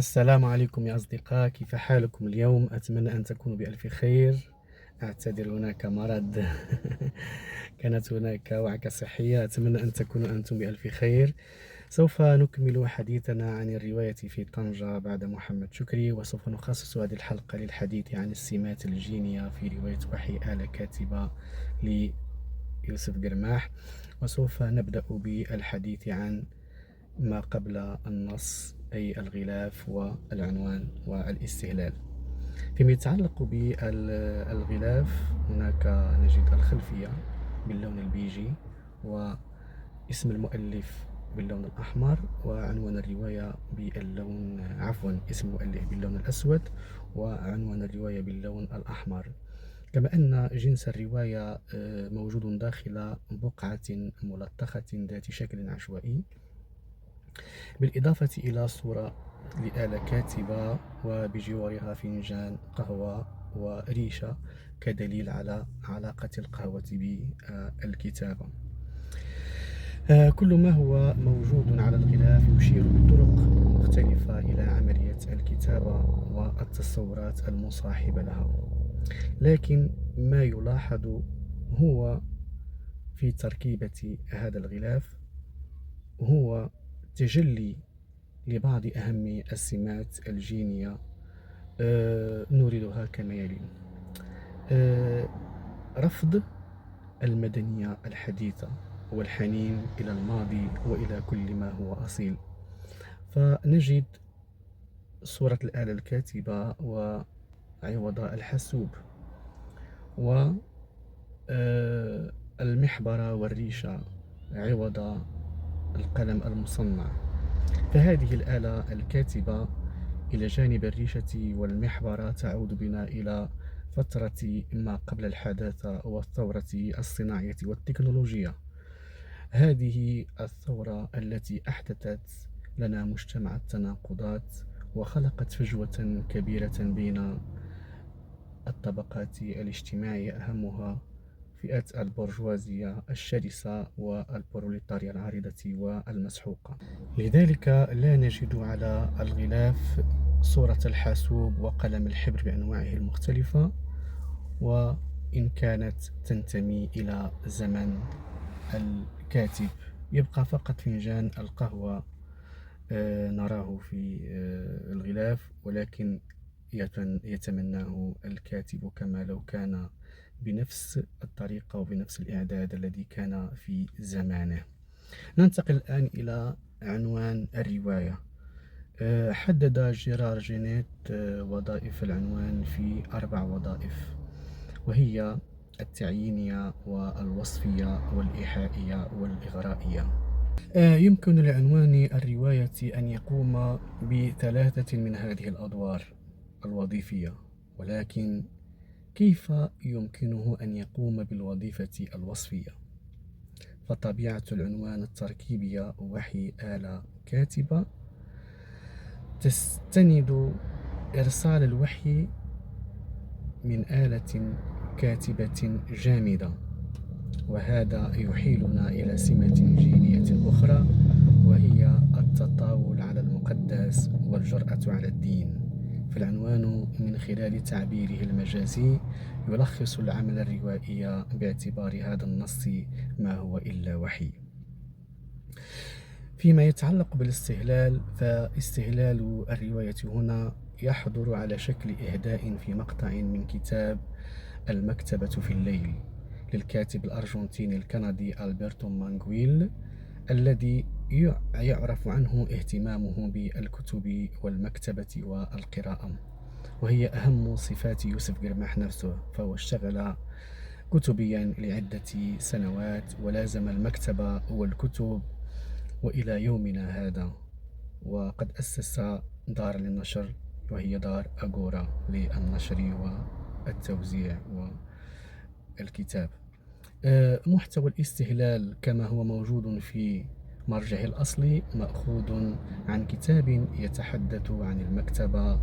السلام عليكم يا أصدقاء، كيف حالكم اليوم؟ أتمنى أن تكونوا بألف خير. أعتذر، هناك مرض. كانت هناك وعكة صحية. أتمنى أن تكونوا أنتم بألف خير. سوف نكمل حديثنا عن الرواية في طنجة بعد محمد شكري، وسوف نخصص هذه الحلقة للحديث عن السمات الجينية في رواية وحي آل كاتبة ليوسف قرماح. وسوف نبدأ بالحديث عن ما قبل النص، أي الغلاف والعنوان والاستهلال. فيما يتعلق بالغلاف، هناك نجد الخلفية باللون البيجي، واسم المؤلف باللون الأحمر، وعنوان الرواية باللون اسم المؤلف باللون الأسود، وعنوان الرواية باللون الأحمر. كما أن جنس الرواية موجود داخل بقعة ملطخة ذات شكل عشوائي، بالإضافة إلى صورة لآلة كاتبة وبجوارها فنجان قهوة وريشة كدليل على علاقة القهوة بالكتابة. كل ما هو موجود على الغلاف يشير بطرق مختلفة إلى عملية الكتابة والتصورات المصاحبة لها، لكن ما يلاحظ هو في تركيبة هذا الغلاف هو تجلي لبعض أهم السمات الجينية. نوردها كما يلي: رفض المدنية الحديثة والحنين إلى الماضي وإلى كل ما هو أصيل. فنجد صورة الآلة الكاتبة وعوض الحاسوب، والمحبرة والريشة عوض القلم المصنع. فهذه الآلة الكاتبة إلى جانب الريشة والمحبرة تعود بنا إلى فترة ما قبل الحداثة والثورة الصناعية والتكنولوجية. هذه الثورة التي أحدثت لنا مجتمع التناقضات وخلقت فجوة كبيرة بين الطبقات الاجتماعية، أهمها فئة البرجوازية الشرسة والبروليتاريا العارضة والمسحوقة. لذلك لا نجد على الغلاف صورة الحاسوب وقلم الحبر بأنواعه المختلفة، وإن كانت تنتمي إلى زمن الكاتب. يبقى فقط فنجان القهوة نراه في الغلاف، ولكن يتمناه الكاتب كما لو كان بنفس الطريقة وبنفس الإعداد الذي كان في زمانه. ننتقل الآن إلى عنوان الرواية. حدد جيرار جينيت وظائف العنوان في 4 وظائف، وهي التعيينية والوصفية والإيحائية والإغرائية. يمكن لعنوان الرواية أن يقوم ب3 من هذه الأدوار الوظيفية، ولكن كيف يمكنه أن يقوم بالوظيفة الوصفية؟ فطبيعة العنوان التركيبية وحي آلة كاتبة تستند إرسال الوحي من آلة كاتبة جامدة، وهذا يحيلنا إلى سمة جينية أخرى، وهي التطاول على المقدس والجرأة على الدين. فالعنوان من خلال تعبيره المجازي يلخص العمل الروائي باعتبار هذا النص ما هو إلا وحي. فيما يتعلق بالاستهلال، فاستهلال الرواية هنا يحضر على شكل إهداء في مقطع من كتاب المكتبة في الليل للكاتب الأرجنتيني الكندي ألبرتو مانغويل، الذي يعرف عنه اهتمامه بالكتب والمكتبة والقراءة، وهي أهم صفات يوسف قرماح نفسه. فهو اشتغل كتبيا لعدة سنوات ولازم المكتبة والكتب وإلى يومنا هذا، وقد أسس دار للنشر وهي دار أغورا للنشر والتوزيع والكتاب. محتوى الاستهلال كما هو موجود في مرجعه الأصلي مأخوذ عن كتاب يتحدث عن المكتبة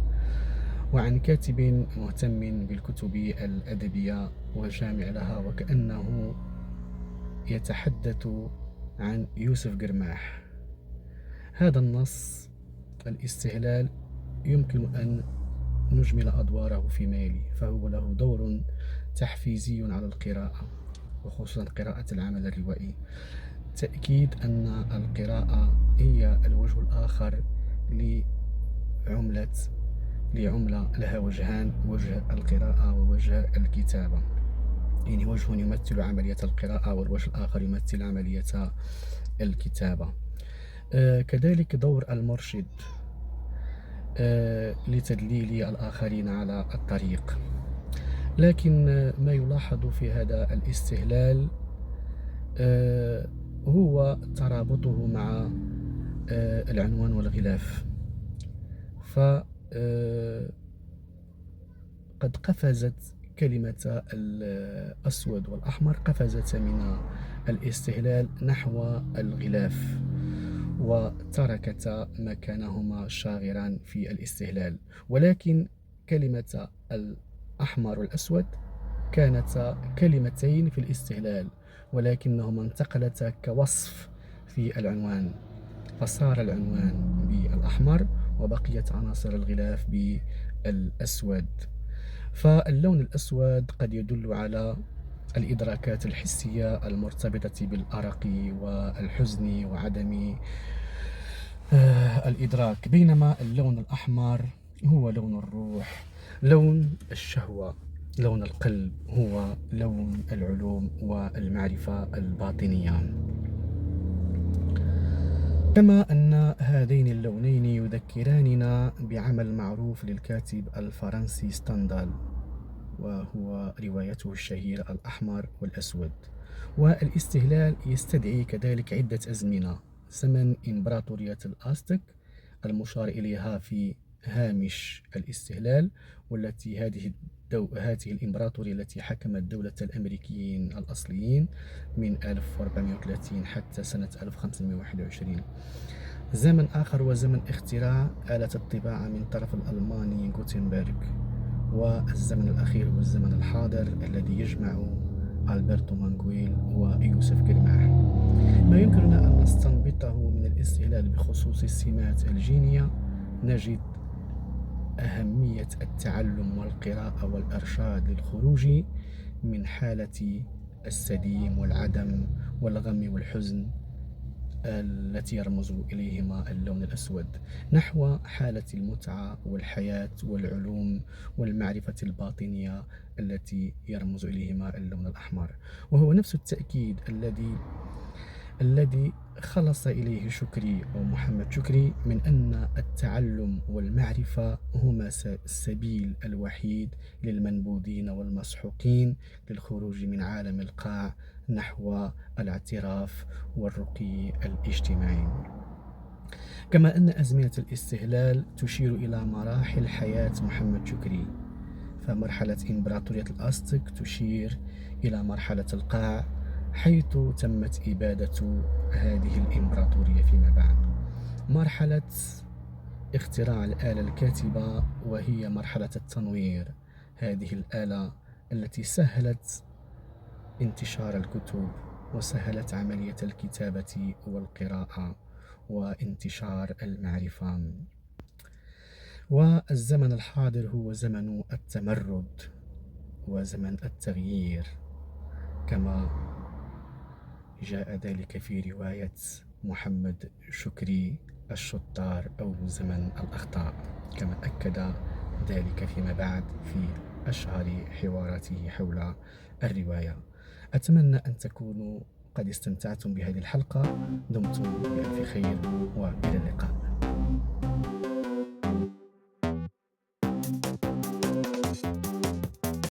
وعن كاتب مهتم بالكتب الأدبية وجامع لها، وكأنه يتحدث عن يوسف قرماح. هذا النص الاستهلال يمكن أن نجمل أدواره فيما يلي. فهو له دور تحفيزي على القراءة، وخصوصا قراءة العمل الروائي. تأكيد أن القراءة هي الوجه الآخر لعملة لعملة لها وجهان: وجه القراءة ووجه الكتابة. يعني وجه يمثل عملية القراءة، والوجه الآخر يمثل عملية الكتابة. كذلك دور المرشد لتدليل الآخرين على الطريق. لكن ما يلاحظ في هذا الاستهلال هو ترابطه مع العنوان والغلاف. فقد قفزت كلمة الأسود والأحمر، قفزت من الاستهلال نحو الغلاف، وتركتا مكانهما شاغرا في الاستهلال. ولكن كلمة الأحمر والأسود كانتا كلمتين في الاستهلال، ولكنهما انتقلتا كوصف في العنوان، فصار العنوان بالأحمر وبقيت عناصر الغلاف بالأسود. فاللون الأسود قد يدل على الإدراكات الحسية المرتبطة بالأرق والحزن وعدم الإدراك، بينما اللون الأحمر هو لون الروح، لون الشهوة، لون القلب، هو لون العلوم والمعرفة الباطنية. كما أن هذين اللونين يذكراننا بعمل معروف للكاتب الفرنسي ستاندال، وهو روايته الشهيرة الأحمر والأسود. والاستهلال يستدعي كذلك عدة أزمنة: زمن إمبراطورية الأزتك المشار إليها في هامش الاستهلال، والتي هذه الإمبراطورية التي حكمت دولة الأمريكيين الأصليين من 1430 حتى سنة 1521. زمن آخر هو زمن اختراع آلة الطباعة من طرف الألماني غوتنبرغ. والزمن الأخير هو الزمن الحاضر الذي يجمع ألبرتو مانغويل ويوسف جرماح. ما يمكننا أن نستنبطه من الاستهلال بخصوص السمات الجينية: نجد أهمية التعلم والقراءة والإرشاد للخروج من حالة السديم والعدم والغم والحزن التي يرمز إليهما اللون الأسود، نحو حالة المتعة والحياة والعلوم والمعرفة الباطنية التي يرمز إليهما اللون الأحمر. وهو نفس التأكيد الذي خلص إليه شكري أو محمد شكري من أن التعلم والمعرفة هما السبيل الوحيد للمنبوذين والمسحوقين للخروج من عالم القاع نحو الاعتراف والرقي الاجتماعي. كما أن أزمنة الاستهلال تشير إلى مراحل حياة محمد شكري، فمرحلة إمبراطورية الأزتك تشير إلى مرحلة القاع، حيث تمت إبادة هذه الإمبراطورية فيما بعد. مرحلة اختراع الآلة الكاتبة، وهي مرحلة التنوير، هذه الآلة التي سهلت انتشار الكتب وسهلت عملية الكتابة والقراءة وانتشار المعرفة. والزمن الحاضر هو زمن التمرد وزمن التغيير، كما جاء ذلك في رواية محمد شكري الشطار، أو زمن الأخطاء، كما أكد ذلك فيما بعد في أشهر حواراته حول الرواية. أتمنى أن تكونوا قد استمتعتم بهذه الحلقة. دمتم بألف خير، وإلى اللقاء.